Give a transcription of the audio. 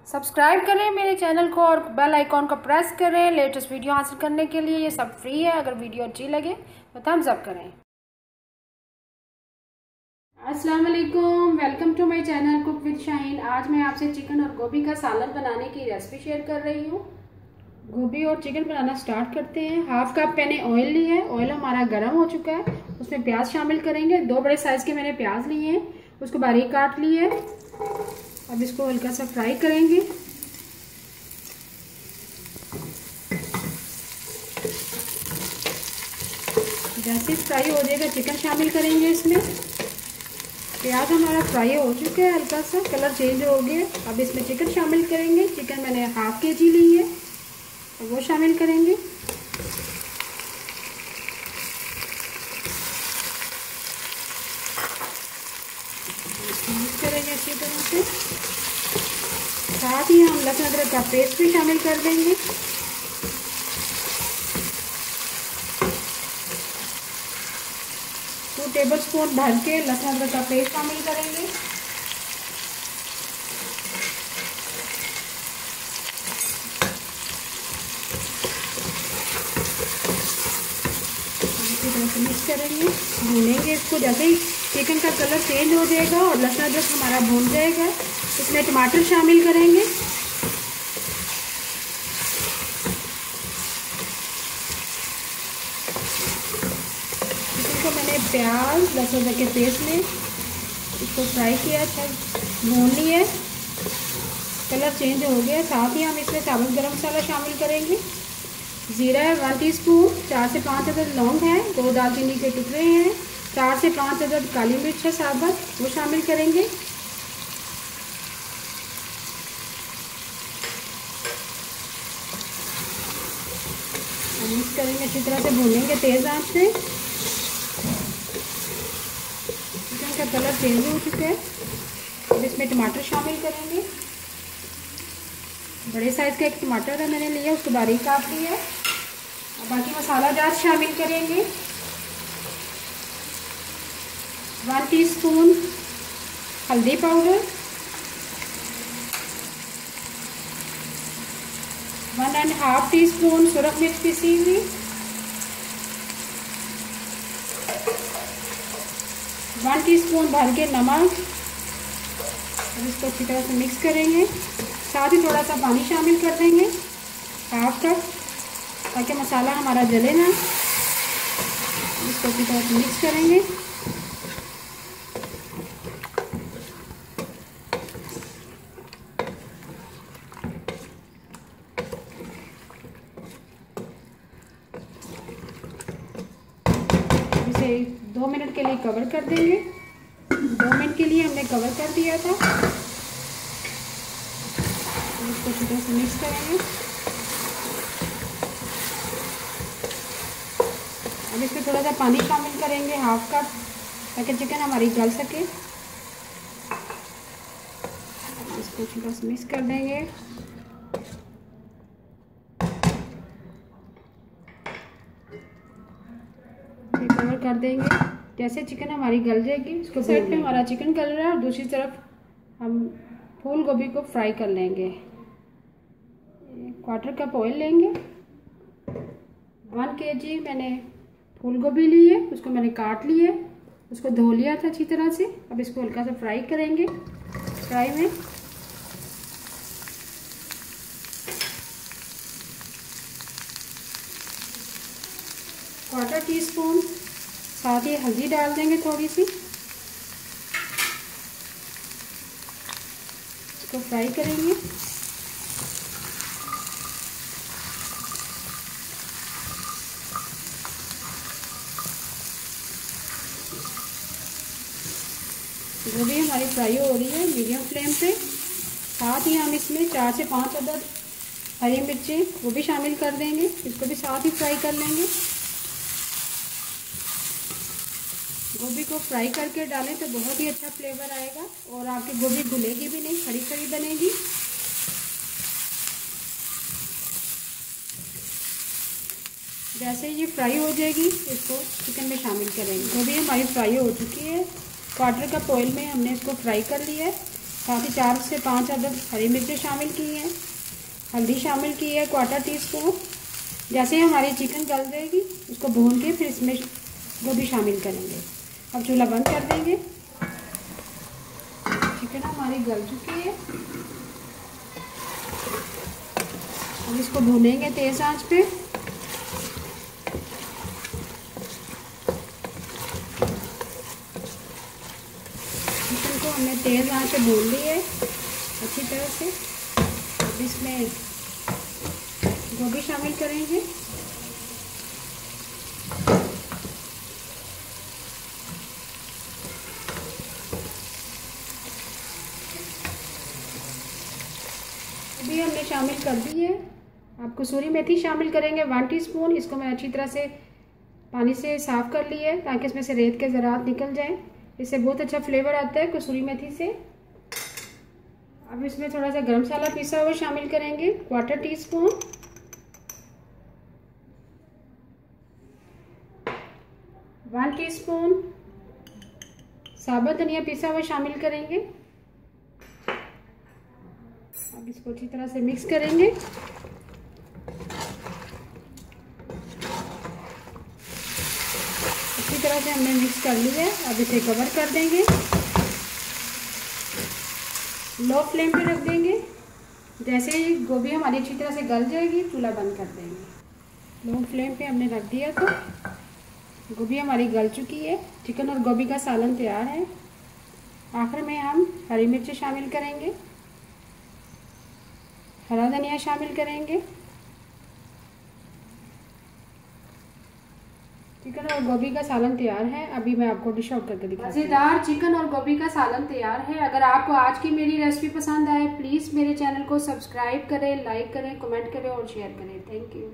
Subscribe करें मेरे channel को और बेल आइकॉन को प्रेस करें लेटेस्ट वीडियो हासिल करने के लिए। ये सब फ्री है। अगर वीडियो अच्छी लगे तो थम्स अप करें। अस्सलाम वालेकुम, welcome to my channel cook with Shaheen. आज मैं आपसे चिकन और गोभी का सालन बनाने की रेसिपी शेयर कर रही हूँ। गोभी और चिकन बनाना स्टार्ट करते हैं। हाफ कप मैंने ऑयल लिया है। ऑयल हमारा गर्म हो चुका है। उसमें प्याज शामिल करेंगे। 2 बड़े साइज के मैंने प्याज लिए हैं, उसको बारीक काट लिए है। अब इसको हल्का सा फ्राई करेंगे। जैसे फ्राई हो जाएगा चिकन शामिल करेंगे। इसमें प्याज हमारा फ्राई हो चुका है, हल्का सा कलर चेंज हो गया। अब इसमें चिकन शामिल करेंगे। चिकन मैंने हाफ केजी ली है और वो शामिल करेंगे। मिक्स करेंगे अच्छी तरह से। साथ ही हम लहसुन अदरक का पेस्ट भी शामिल कर देंगे। 2 टेबलस्पून भर के लहसुन अदरक का पेस्ट शामिल करेंगे। अच्छी तरह से मिक्स करेंगे, भूनेंगे इसको। जैसे ही चिकन का कलर चेंज हो जाएगा और लहसुन अदरक हमारा भून जाएगा, इसमें टमाटर शामिल करेंगे। चिकन को मैंने प्याज लहसुन अदरक के पेस्ट में इसको फ्राई किया, अच्छा भून लिए, कलर चेंज हो गया। साथ ही हम इसमें साबुत गरम मसाला शामिल करेंगे। जीरा है 1 टीस्पून, 4 से 5 अदद लौंग है, 2 दालचीनी के टुकड़े हैं, 4 से 5 अदद काली मिर्च है साबुत, वो शामिल करेंगे। मिक्स करेंगे, अच्छी तरह से भूनेंगे तेज आंच पे। चिकन का कलर चेंज हो चुका है। अब इसमें टमाटर शामिल करेंगे। बड़े साइज का एक टमाटर है मैंने लिया, उसको बारीक काट लिया है। और बाकी मसाला जात शामिल करेंगे। 1 टीस्पून हल्दी पाउडर, 1.5 टीस्पून सुरख मिर्च पीसी हुई, 1 टीस्पून भर के नमक। अब इसको अच्छी तरह से मिक्स करेंगे। साथ ही थोड़ा सा पानी शामिल कर देंगे, हाफ कप, ताकि मसाला हमारा जले ना। इसको अच्छी तरह से मिक्स करेंगे। इसे 2 मिनट के लिए कवर कर देंगे। 2 मिनट के लिए हमने कवर कर दिया था। इसको अच्छी तरह से मिक्स करेंगे। अब इसमें थोड़ा सा पानी शामिल करेंगे, हाफ कप, ताकि चिकन हमारी गल सके। इसको अच्छी तरह से मिक्स कर देंगे। कवर कर देंगे। जैसे चिकन हमारी गल जाएगी, इसको साइड पे हमारा चिकन गल रहा है और दूसरी तरफ हम फूल गोभी को फ्राई कर लेंगे। 1/4 कप ऑयल लेंगे। 1 kg मैंने फूल गोभी ली है, उसको मैंने काट लिया, उसको धो लिया था अच्छी तरह से। अब इसको हल्का सा फ्राई करेंगे। फ्राई में क्वार्टर टीस्पून साथ ही हल्दी डाल देंगे थोड़ी सी। इसको फ्राई करेंगे। गोभी हमारी फ्राई हो रही है मीडियम फ्लेम पे। साथ ही हम इसमें 4 से 5 अदद हरी मिर्ची वो भी शामिल कर देंगे। इसको भी साथ ही फ्राई कर लेंगे। गोभी को फ्राई करके डालें तो बहुत ही अच्छा फ्लेवर आएगा और आपकी गोभी घुलेगी भी नहीं, खड़ी खड़ी बनेगी। जैसे ये फ्राई हो जाएगी, इसको चिकन में शामिल करेंगे। गोभी हमारी फ्राई हो चुकी है। 1/4 कप ऑयल में हमने इसको फ्राई कर लिया है। साथ ही 4 से 5 अदद हरी मिर्चें शामिल की हैं। हल्दी शामिल की है 1/4 टीस्पून। जैसे ही हमारी चिकन गल जाएगी उसको भून के फिर इसमें गोभी शामिल करेंगे। अब चूल्हा बंद कर देंगे। चिकन हमारी गल चुकी है। अब इसको भूनेंगे तेज़ आंच पे। चिकन को हमने तेज़ आंच पे भून ली है अच्छी तरह से। अब इसमें गोभी शामिल करेंगे। अभी हमने शामिल कर दी है। आप कसूरी मेथी शामिल करेंगे 1 टीस्पून। इसको मैं अच्छी तरह से पानी से साफ़ कर ली है ताकि इसमें से रेत के ज़रात निकल जाएं। इससे बहुत अच्छा फ्लेवर आता है कसूरी मेथी से। अब इसमें थोड़ा सा गरम मसाला पिसा हुआ शामिल करेंगे 1/4 टीस्पून। 1 टीस्पून साबुत धनिया पिसा हुआ शामिल करेंगे। अब इसको अच्छी तरह से मिक्स करेंगे। अच्छी तरह से हमने मिक्स कर लिया है। अब इसे कवर कर देंगे। लो फ्लेम पे रख देंगे। जैसे ही गोभी हमारी अच्छी तरह से गल जाएगी चूल्हा बंद कर देंगे। लो फ्लेम पे हमने रख दिया तो गोभी हमारी गल चुकी है। चिकन और गोभी का सालन तैयार है। आखिर में हम हरी मिर्ची शामिल करेंगे, हरा धनिया शामिल करेंगे। चिकन और गोभी का सालन तैयार है। अभी मैं आपको डिश आउट करके दिखाती हूँ। मज़ेदार चिकन और गोभी का सालन तैयार है। अगर आपको आज की मेरी रेसिपी पसंद आए प्लीज़ मेरे चैनल को सब्सक्राइब करें, लाइक करें, कमेंट करें और शेयर करें। Thank you.